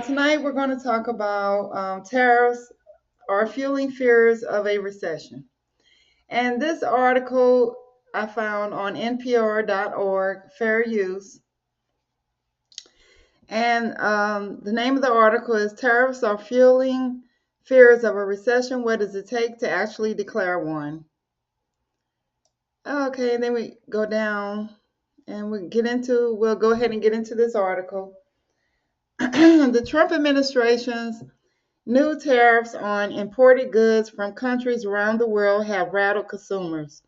Tonight we're going to talk about tariffs are fueling fears of a recession. And this article I found on NPR.org, Fair Use. And the name of the article is Tariffs Are Fueling Fears of a Recession. What does it take to actually declare one? Okay, then we go down and we'll go ahead and get into this article. The Trump administration's new tariffs on imported goods from countries around the world have rattled consumers,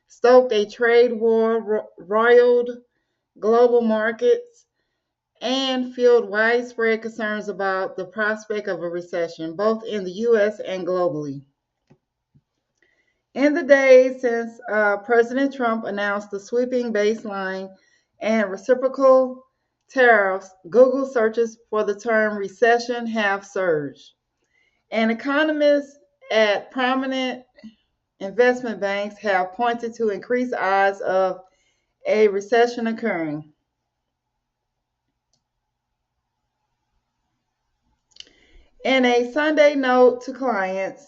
stoked a trade war, roiled global markets, and fueled widespread concerns about the prospect of a recession, both in the U.S. and globally. In the days since President Trump announced the sweeping baseline and reciprocal tariffs, Google searches for the term recession have surged. And economists at prominent investment banks have pointed to increased odds of a recession occurring. In a Sunday note to clients,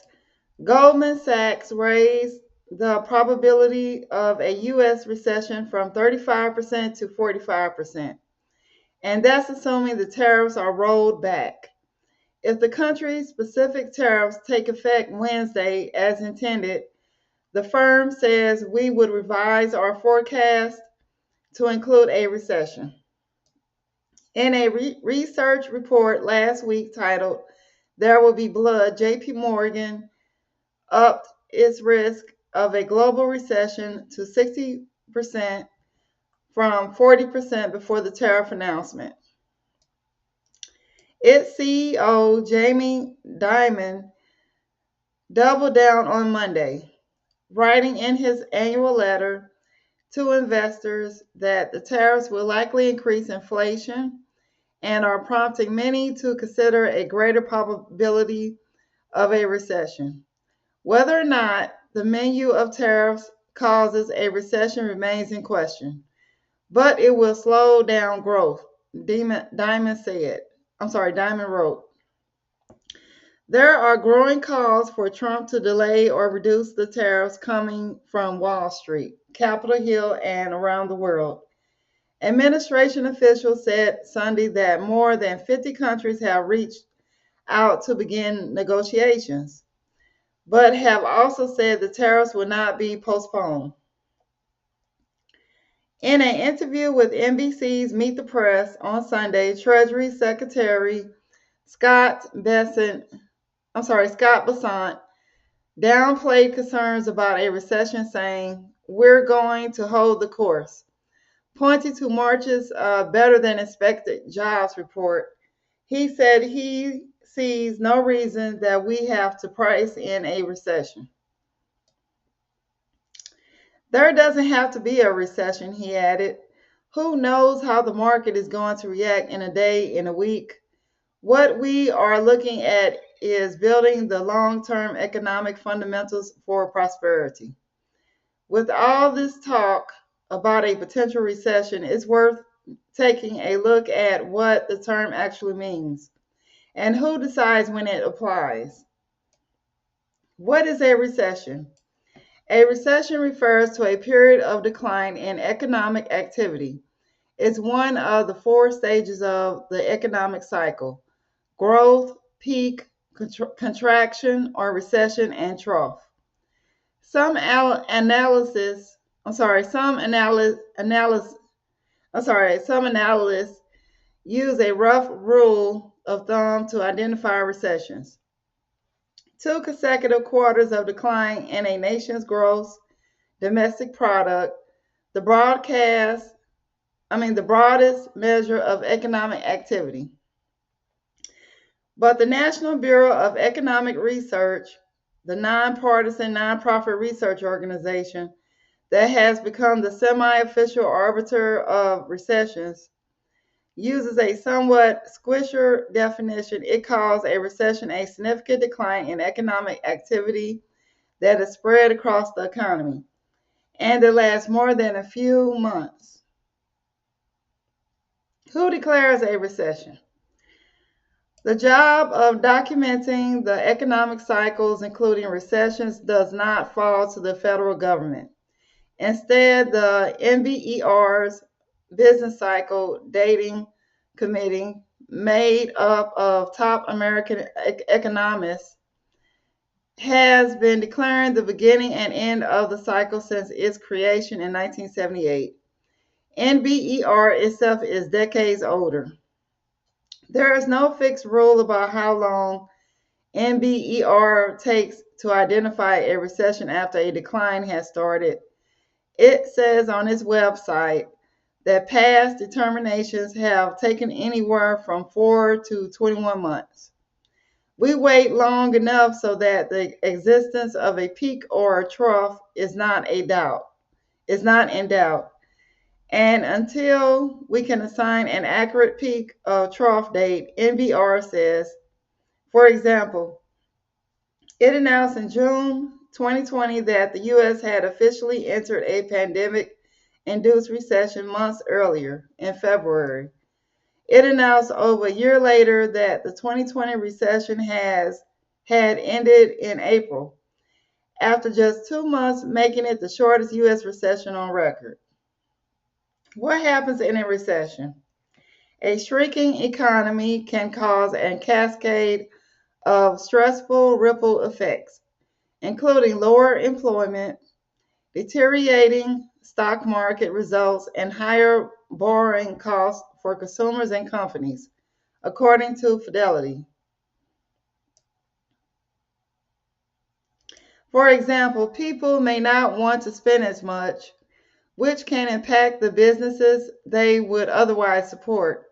Goldman Sachs raised the probability of a U.S. recession from 35% to 45%. And that's assuming the tariffs are rolled back. If the country's specific tariffs take effect Wednesday as intended, the firm says we would revise our forecast to include a recession. In a research report last week titled There Will Be Blood, JP Morgan upped its risk of a global recession to 60% from 40% before the tariff announcement. Its CEO, Jamie Dimon, doubled down on Monday, writing in his annual letter to investors that the tariffs will likely increase inflation and are prompting many to consider a greater probability of a recession. Whether or not the menu of tariffs causes a recession remains in question, but it will slow down growth, Diamond wrote. There are growing calls for Trump to delay or reduce the tariffs coming from Wall Street, Capitol Hill, and around the world. Administration officials said Sunday that more than 50 countries have reached out to begin negotiations, but have also said the tariffs will not be postponed. In an interview with NBC's Meet the Press on Sunday, Treasury Secretary Scott Bessent downplayed concerns about a recession, saying, "We're going to hold the course." Pointing to March's better than expected jobs report, he said he sees no reason that we have to price in a recession. There doesn't have to be a recession, he added. Who knows how the market is going to react in a day, in a week? What we are looking at is building the long-term economic fundamentals for prosperity. With all this talk about a potential recession, it's worth taking a look at what the term actually means and who decides when it applies. What is a recession? A recession refers to a period of decline in economic activity. It's one of the four stages of the economic cycle: growth, peak, contraction or recession, and trough. Some analysis, I'm sorry, some analysis, some analysts use a rough rule of thumb to identify recessions. 2 consecutive quarters of decline in a nation's gross domestic product, the broadest measure of economic activity. But the National Bureau of Economic Research, the nonpartisan nonprofit research organization that has become the semi-official arbiter of recessions, uses a somewhat squisher definition. It calls a recession a significant decline in economic activity that is spread across the economy and it lasts more than a few months. Who declares a recession? The job of documenting the economic cycles, including recessions, does not fall to the federal government. Instead, the NBER's Business Cycle Dating Committee, made up of top American economists, has been declaring the beginning and end of the cycle since its creation in 1978. NBER itself is decades older. There is no fixed rule about how long NBER takes to identify a recession after a decline has started. It says on its website that past determinations have taken anywhere from 4 to 21 months. We wait long enough so that the existence of a peak or a trough is not in doubt. And until we can assign an accurate peak or trough date, NBR says, for example, it announced in June 2020 that the US had officially entered a pandemic induced recession months earlier, in February. It announced over a year later that the 2020 recession had ended in April, after just 2 months, making it the shortest US recession on record. What happens in a recession? A shrinking economy can cause a cascade of stressful ripple effects, including lower employment, deteriorating stock market results, and higher borrowing costs for consumers and companies, according to Fidelity. For example, people may not want to spend as much, which can impact the businesses they would otherwise support,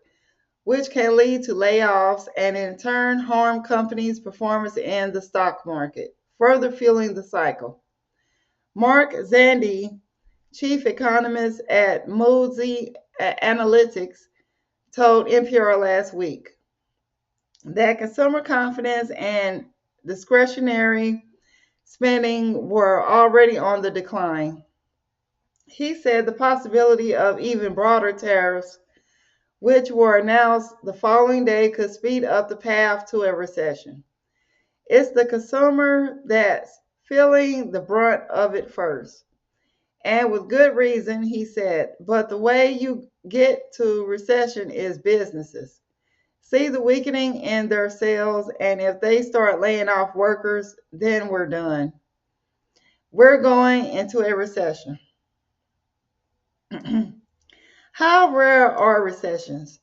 which can lead to layoffs and in turn harm companies' performance in the stock market, further fueling the cycle. Mark Zandi, chief economist at Moody's Analytics, told NPR last week that consumer confidence and discretionary spending were already on the decline. He said the possibility of even broader tariffs, which were announced the following day, could speed up the path to a recession. It's the consumer that's feeling the brunt of it first. And with good reason, he said, but the way you get to recession is businesses see the weakening in their sales, and if they start laying off workers, then we're done. We're going into a recession. How rare are recessions?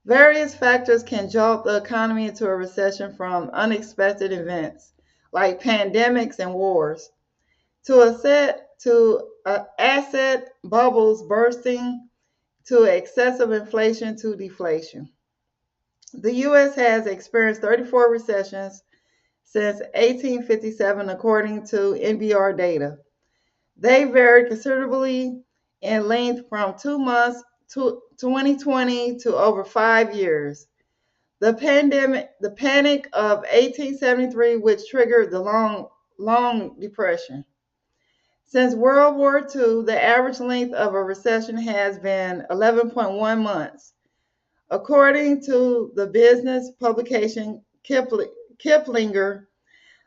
Various factors can jolt the economy into a recession, from unexpected events like pandemics and wars to asset bubbles bursting to excessive inflation to deflation. The U.S. has experienced 34 recessions since 1857, according to NBR data. They varied considerably in length from 2 months to 2020 to over 5 years. The panic of 1873, which triggered the long depression. Since World War II, the average length of a recession has been 11.1 months. According to the business publication Kiplinger,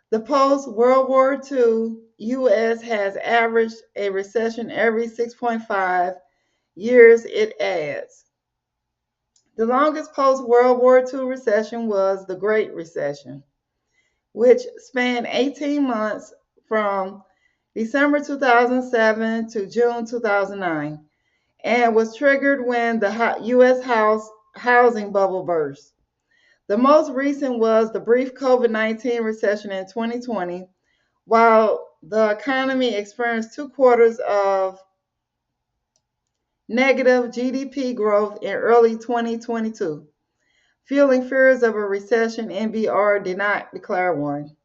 the post-World War II U.S. has averaged a recession every 6.5 years, it adds. The longest post-World War II recession was the Great Recession, which spanned 18 months from December 2007 to June 2009, and was triggered when the U.S. housing bubble burst. The most recent was the brief COVID-19 recession in 2020, while the economy experienced 2 quarters of negative GDP growth in early 2022. Fueling fears of a recession, NBR did not declare one.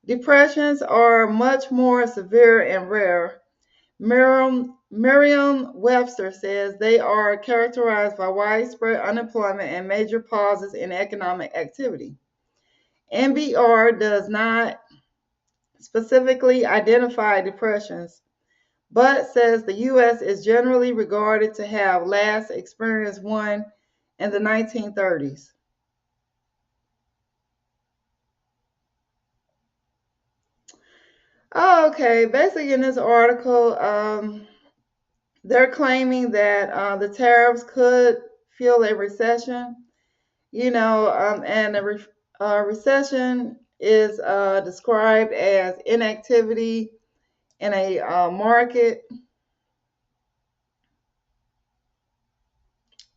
Depressions are much more severe and rare. Merriam-Webster says they are characterized by widespread unemployment and major pauses in economic activity. NBR does not specifically identify depressions, but says the U.S. is generally regarded to have last experienced one in the 1930s. Oh, okay. Basically, in this article, they're claiming that the tariffs could fuel a recession. And a recession is described as inactivity in a market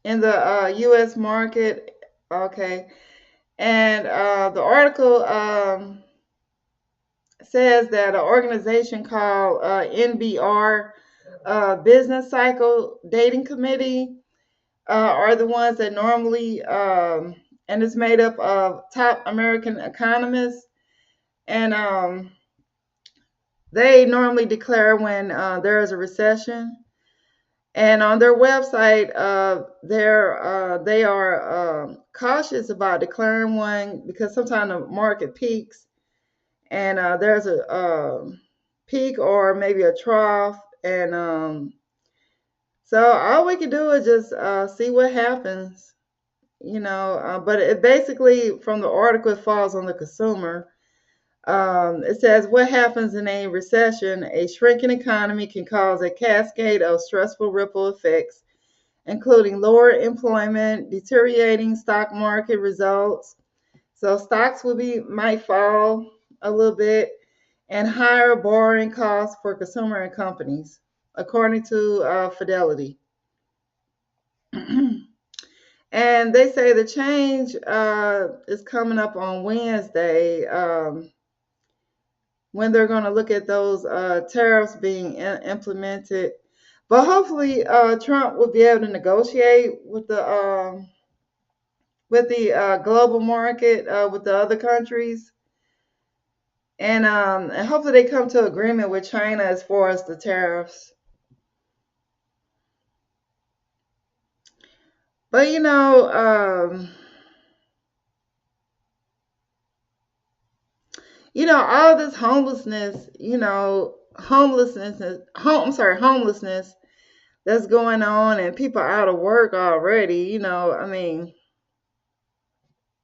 in the U.S. market. Okay, and the article says that an organization called NBR, Business Cycle Dating Committee, are the ones that normally, and it's made up of top American economists, and they normally declare when there is a recession. And on their website, they are cautious about declaring one because sometimes the market peaks and there's a peak or maybe a trough, and so all we can do is just see what happens, but it basically, from the article, it falls on the consumer. It says what happens in a recession: a shrinking economy can cause a cascade of stressful ripple effects, including lower employment, deteriorating stock market results. So stocks might fall a little bit, and higher borrowing costs for consumer and companies, according to Fidelity. And they say the change is coming up on Wednesday, when they're going to look at those tariffs being implemented. But hopefully, Trump will be able to negotiate with the global market, with the other countries, and hopefully they come to agreement with China as far as the tariffs. But all this homelessness, homelessness that's going on, and people out of work already. I mean,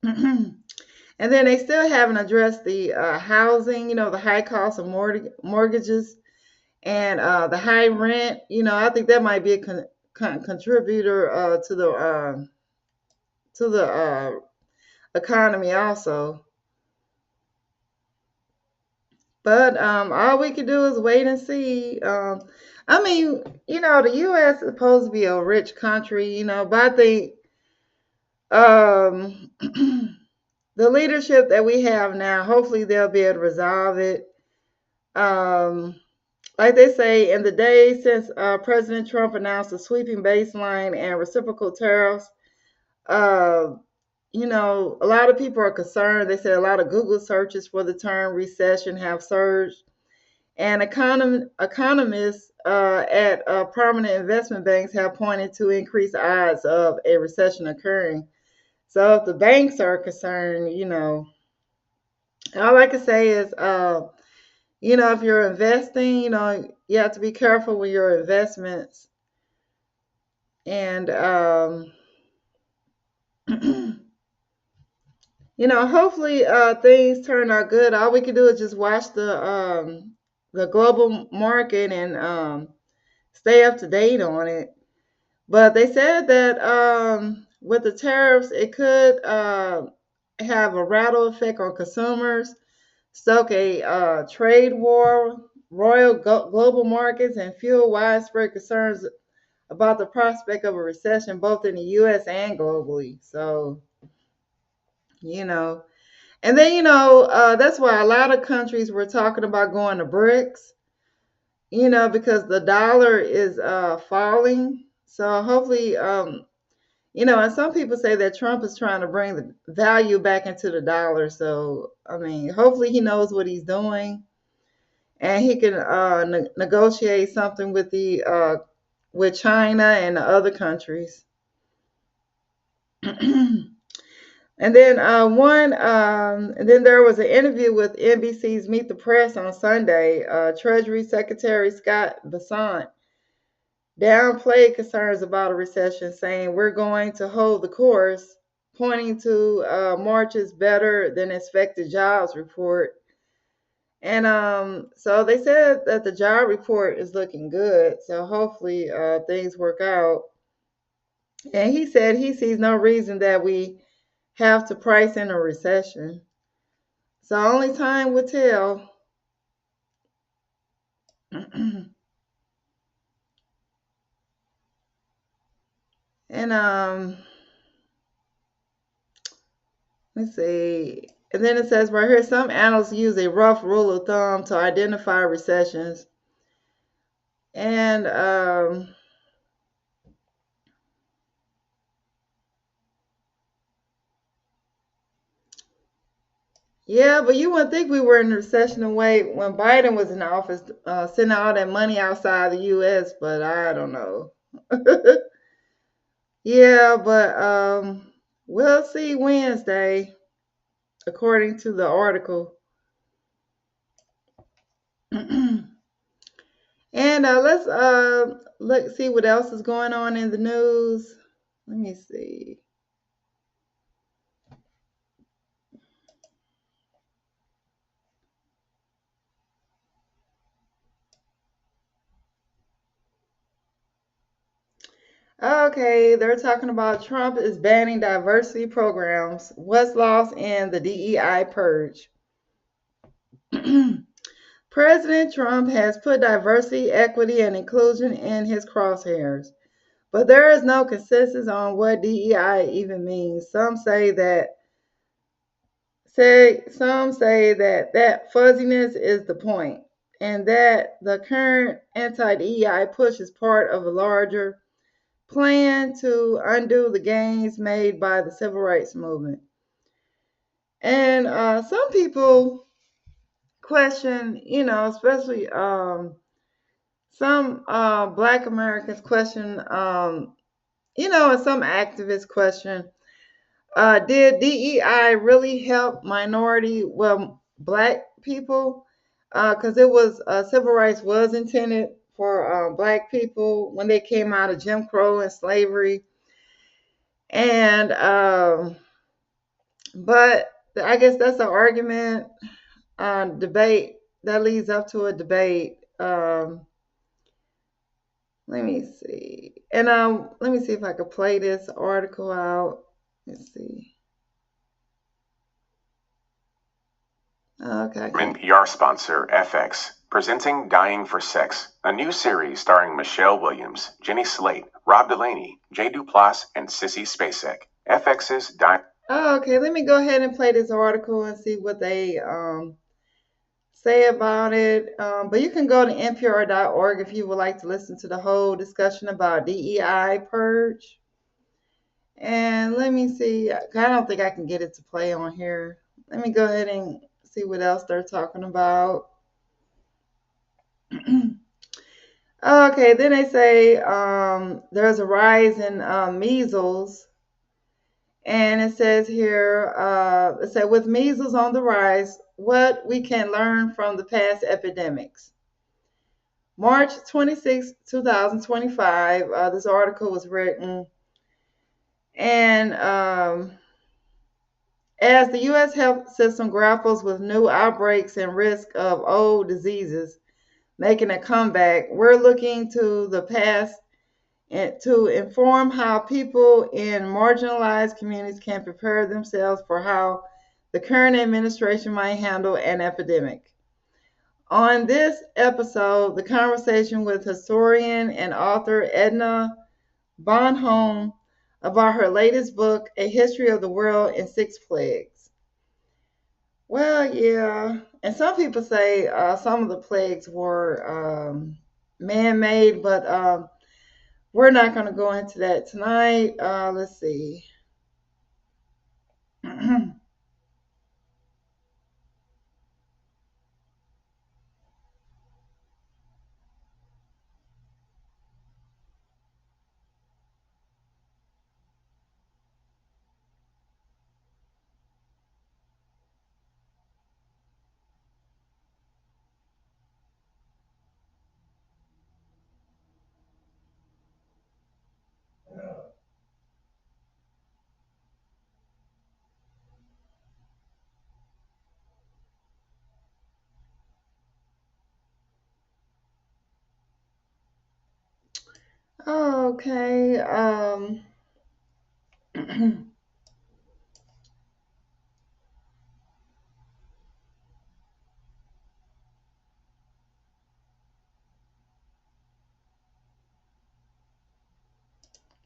and then they still haven't addressed the housing. The high cost of mortgages and the high rent. I think that might be a contributor to the economy also. But all we can do is wait and see. I mean, the U.S. is supposed to be a rich country, but I think um, the leadership that we have now, hopefully they'll be able to resolve it. Um, like they say, in the days since President Trump announced a sweeping baseline and reciprocal tariffs, uh, a lot of people are concerned. They said a lot of Google searches for the term recession have surged. And economists at prominent investment banks have pointed to increased odds of a recession occurring. So if the banks are concerned, all I can say is, if you're investing, you have to be careful with your investments. And, hopefully things turn out good. All we can do is just watch the global market and stay up to date on it. But they said that with the tariffs, it could have a rattle effect on consumers, stoke a trade war, global markets, and fuel widespread concerns about the prospect of a recession both in the U.S. and globally. So, you know, and then, that's why a lot of countries were talking about going to BRICS, because the dollar is falling. So hopefully, and some people say that Trump is trying to bring the value back into the dollar. So, I mean, hopefully he knows what he's doing, and he can negotiate something with China and the other countries. And then there was an interview with NBC's Meet the Press on Sunday. Treasury Secretary Scott Bessent downplayed concerns about a recession, saying we're going to hold the course, pointing to March's better than expected jobs report. And so they said that the job report is looking good. So hopefully things work out. And he said he sees no reason that we have to price in a recession. So only time will tell. And let's see. And then it says right here, some analysts use a rough rule of thumb to identify recessions. And yeah, but you wouldn't think we were in a recession and wait when Biden was in office, sending all that money outside the U.S. But I don't know. Yeah, but we'll see Wednesday, according to the article. And let's look see what else is going on in the news. Let me see. Okay, they're talking about Trump is banning diversity programs. What's lost in the DEI purge? President Trump has put diversity, equity, and inclusion in his crosshairs, but there is no consensus on what DEI even means. Some say that fuzziness is the point, and that the current anti-DEI push is part of a larger plan to undo the gains made by the civil rights movement. And some people question, especially some Black Americans question, and some activists question, did DEI really help Black people? Because it was civil rights was intended for Black people when they came out of Jim Crow and slavery, and but I guess that's an argument, debate that leads up to a debate. Let me see, and let me see if I could play this article out. Let's see. Okay. NPR sponsor FX, presenting Dying for Sex, a new series starring Michelle Williams, Jenny Slate, Rob Delaney, Jay Duplass, and Sissy Spacek. FX's Dying. Okay, let me go ahead and play this article and see what they say about it. But you can go to npr.org if you would like to listen to the whole discussion about DEI purge. And let me see. I don't think I can get it to play on here. Let me go ahead and see what else they're talking about. Okay, then they say there's a rise in measles. And it says here, it said, with measles on the rise, what we can learn from the past epidemics. March 26, 2025, this article was written. And as the U.S. health system grapples with new outbreaks and risk of old diseases making a comeback, we're looking to the past and to inform how people in marginalized communities can prepare themselves for how the current administration might handle an epidemic. On this episode, the conversation with historian and author Edna Bonhomme about her latest book, A History of the World in Six Plagues. Well, yeah, and some people say some of the plagues were man-made, but we're not going to go into that tonight. Let's see. Okay.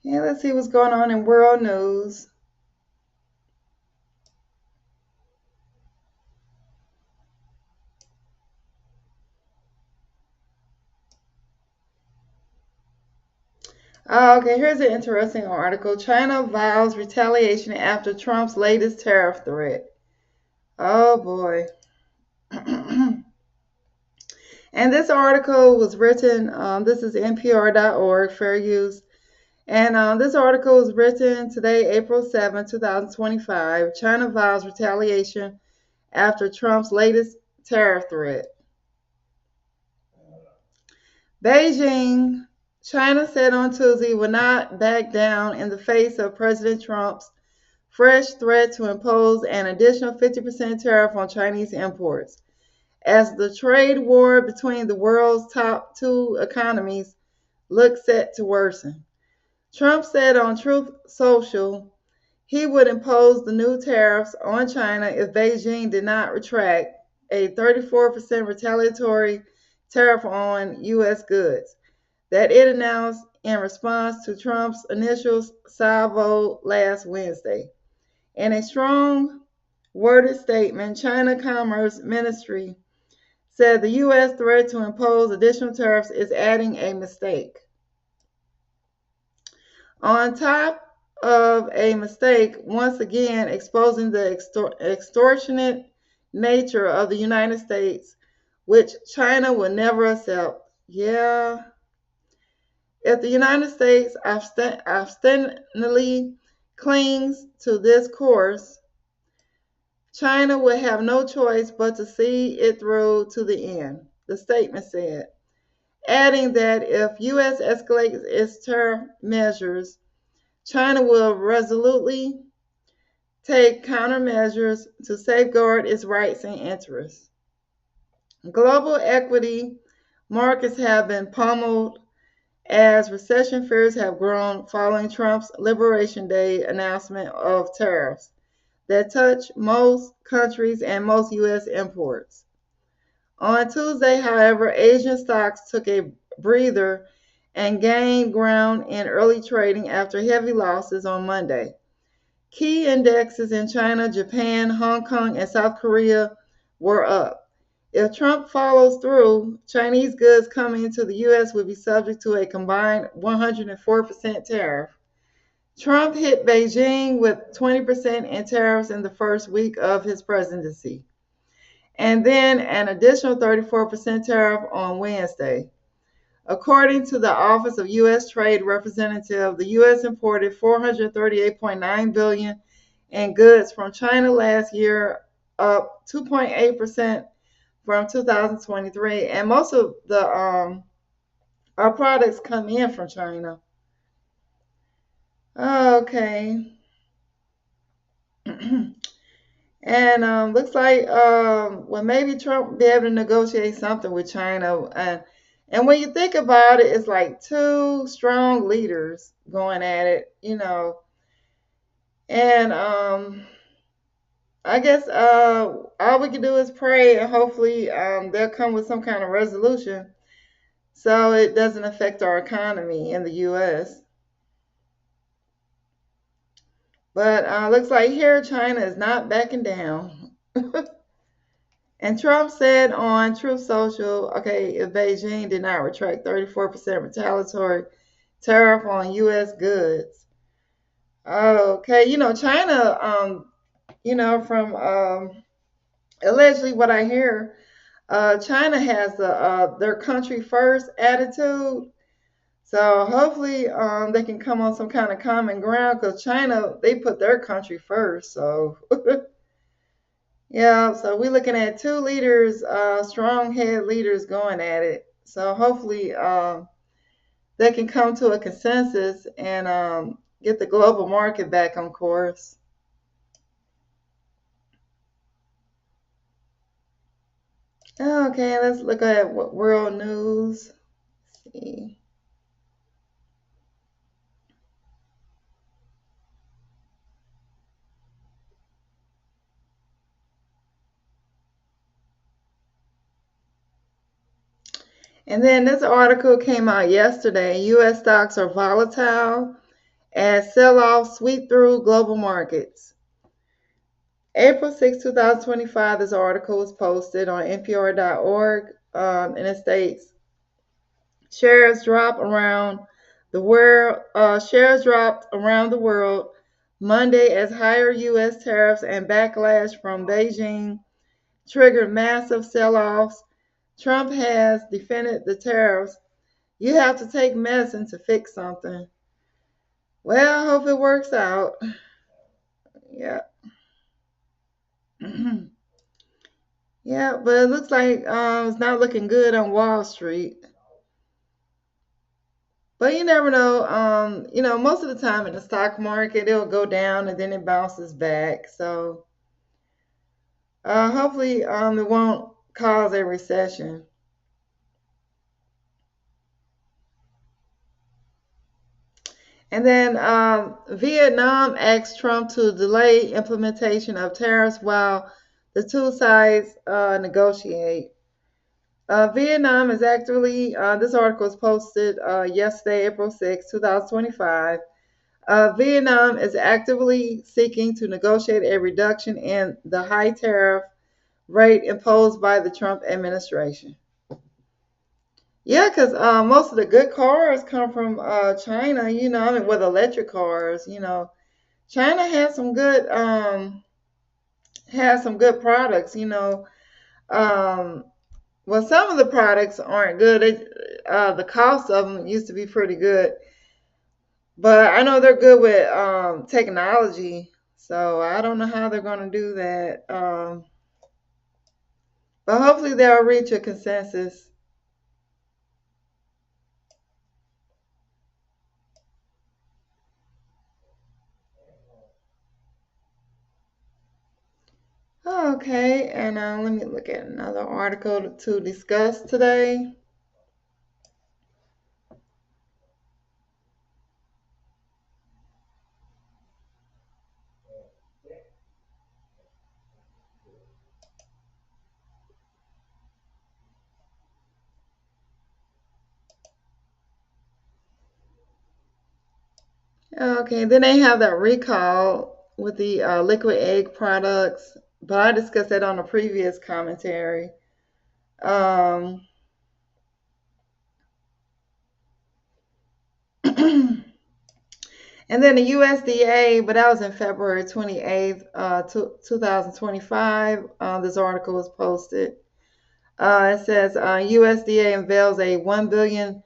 Yeah, let's see what's going on in world news. Okay, here's an interesting article. China vows retaliation after Trump's latest tariff threat. Oh boy. And this article was written, this is NPR.org, fair use. And this article was written today, April 7, 2025. China vows retaliation after Trump's latest tariff threat. Beijing, China said on Tuesday, will not back down in the face of President Trump's fresh threat to impose an additional 50% tariff on Chinese imports, as the trade war between the world's top two economies looks set to worsen. Trump said on Truth Social he would impose the new tariffs on China if Beijing did not retract a 34% retaliatory tariff on U.S. goods that it announced in response to Trump's initial salvo last Wednesday. In a strong worded statement, China Commerce Ministry said the U.S. threat to impose additional tariffs is adding a mistake. On top of a mistake, once again exposing the extortionate nature of the United States, which China will never accept. Yeah. If the United States obstinately clings to this course, China will have no choice but to see it through to the end, the statement said, adding that if U.S. escalates its tariff measures, China will resolutely take countermeasures to safeguard its rights and interests. Global equity markets have been pummeled as recession fears have grown following Trump's Liberation Day announcement of tariffs that touch most countries and most U.S. imports. On Tuesday, however, Asian stocks took a breather and gained ground in early trading after heavy losses on Monday. Key indexes in China, Japan, Hong Kong, and South Korea were up. If Trump follows through, Chinese goods coming into the U.S. will be subject to a combined 104% tariff. Trump hit Beijing with 20% in tariffs in the first week of his presidency, and then an additional 34% tariff on Wednesday. According to the Office of U.S. Trade Representative, the U.S. imported 438.9 billion in goods from China last year, up 2.8% from 2023, and most of the our products come in from China. Okay. And looks like well, maybe Trump will be able to negotiate something with China. And when you think about it, it's like two strong leaders going at it. And I guess all we can do is pray, and hopefully they'll come with some kind of resolution so it doesn't affect our economy in the U.S. But looks like here China is not backing down. And Trump said on Truth Social, okay, if Beijing did not retract 34% retaliatory tariff on U.S. goods. Okay, China, from allegedly what I hear, China has their country first attitude. So hopefully they can come on some kind of common ground because China, they put their country first. So yeah, so we're looking at two leaders, strong head leaders going at it. So hopefully they can come to a consensus and get the global market back on course. Okay, let's look at what world news. Let's see. And then this article came out yesterday. U.S. stocks are volatile as sell-offs sweep through global markets. April 6, 2025, this article was posted on NPR.org, and it states shares drop around the world. Shares dropped around the world Monday as higher U.S. tariffs and backlash from Beijing triggered massive sell-offs. Trump has defended the tariffs. You have to take medicine to fix something. Well, I hope it works out. Yeah. Yeah, but it looks like it's not looking good on Wall Street. But you never know. Most of the time in the stock market, it'll go down and then it bounces back. So hopefully it won't cause a recession. And then Vietnam asked Trump to delay implementation of tariffs while the two sides negotiate. Vietnam is actively, this article was posted yesterday, April 6, 2025. Vietnam is actively seeking to negotiate a reduction in the high tariff rate imposed by the Trump administration. Yeah, because most of the good cars come from China, with electric cars, China has some good products, Um, well, some of the products aren't good. The cost of them used to be pretty good, but I know they're good with technology. So I don't know how they're going to do that. But hopefully they'll reach a consensus. Okay, and let me look at another article to discuss today. Okay, then they have that recall with the liquid egg products, but I discussed that on a previous commentary. Um, and then the USDA, but that was in February 28th, 2025. This article was posted. It says USDA unveils a $1 billion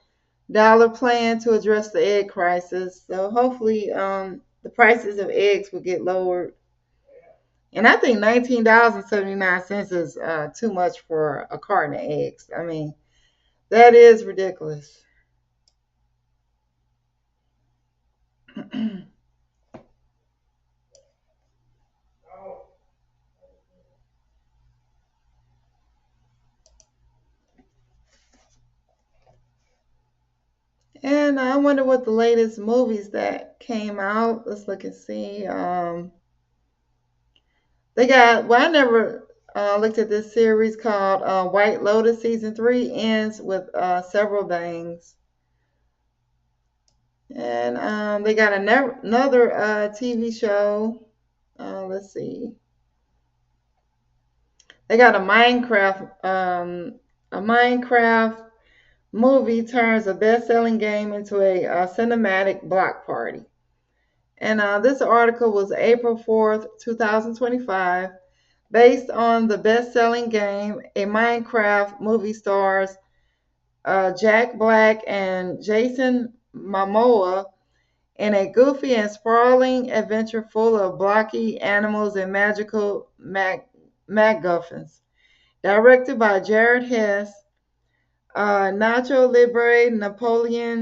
plan to address the egg crisis. So hopefully the prices of eggs will get lowered. And I think $19.79 is too much for a carton of eggs. I mean, that is ridiculous. And I wonder what the latest movies that came out. Let's look and see. They got, well, I never looked at this series called White Lotus. Season 3 ends with several bangs. And they got another TV show. Let's see. They got a Minecraft movie turns a best-selling game into a cinematic block party. And this article was April 4th, 2025. Based on the best-selling game, a Minecraft movie stars Jack Black and Jason Momoa in a goofy and sprawling adventure full of blocky animals and magical MacGuffins. Directed by Jared Hess, Nacho Libre, Napoleon